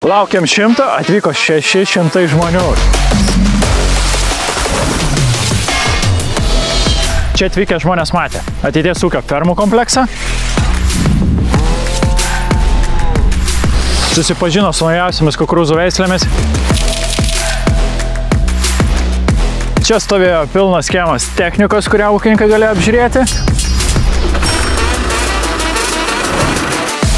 Laukiam 100, atvyko 600 žmonių. Čia atvykę žmonės matė ateities ūkio fermų kompleksą. Susipažino su naujausiamis kukurūzų veislėmis. Čia stovėjo pilnas schemas technikos, kurią ūkininkai galėjo apžiūrėti.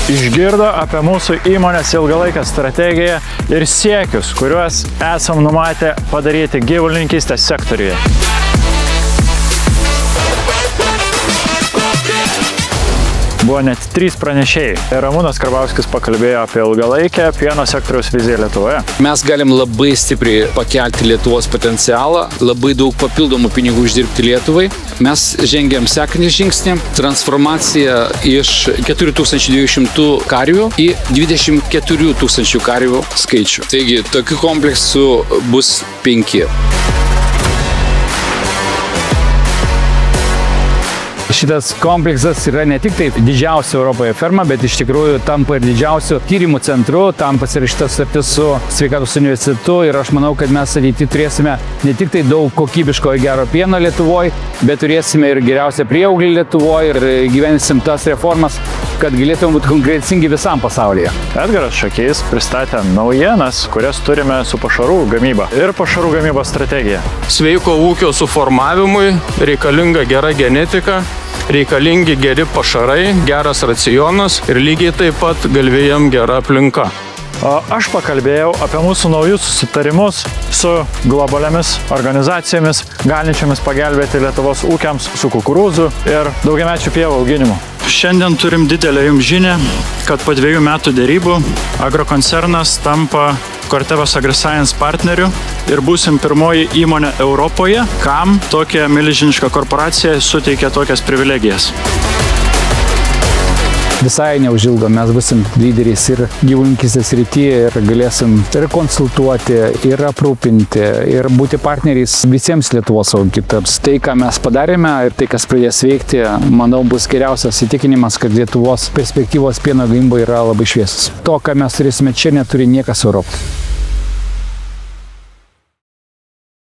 Išgirdo apie mūsų įmonės ilgalaikę strategiją ir siekius, kuriuos esam numatę padaryti gyvulininkystės sektoriuje. Buvo net 3 pranešėjai. Ramūnas Karbauskis pakalbėjo apie ilgalaikę pieno sektoriaus viziją Lietuvoje. Mes galim labai stipriai pakelti Lietuvos potencialą, labai daug papildomų pinigų uždirbti Lietuvai. Mes žengėm sekantį žingsnį, transformaciją iš 4200 karvių į 24 000 karvių skaičių. Taigi, tokių kompleksų bus 5. Šitas kompleksas yra ne tik taip didžiausia Europoje ferma, bet iš tikrųjų tampa ir didžiausiu tyrimų centru, tam pasirašyta sutartis su Sveikatos universitetu ir aš manau, kad mes ateityje turėsime ne tik tai daug kokybiško ir gero pieno Lietuvoje, bet turėsime ir geriausią prieauglį Lietuvoje ir gyvensim tas reformas, kad galėtume būti konkurencingi visam pasaulyje. Edgaras Šakys pristatė naujienas, kurias turime su pašarų gamyba ir pašarų gamybos strategija. Sveiko ūkio suformavimui reikalinga gera genetika, reikalingi geri pašarai, geras racionas ir lygiai taip pat galvijam gera aplinka. O aš pakalbėjau apie mūsų naujus susitarimus su globaliamis organizacijomis, galinčiomis pagelbėti Lietuvos ūkiams su kukurūzų ir daugiamečių pievų auginimu. Šiandien turim didelę jums žinią, kad po 2 metų derybų agrokoncernas tampa Cortevas AgriScience partneriu ir būsim pirmoji įmonė Europoje, kam tokia milžiniška korporacija suteikia tokias privilegijas. Visai neužilgo mes būsim lyderiais ir gyvulininkystės srityje ir galėsim ir konsultuoti, ir aprūpinti, ir būti partneriais visiems Lietuvos ūkininkams. Tai, ką mes padarėme ir tai, kas pradės veikti, manau, bus geriausias įtikinimas, kad Lietuvos perspektyvos pieno gamyboje yra labai šviesus. To, ką mes turėsime čia, neturi niekas Europoje.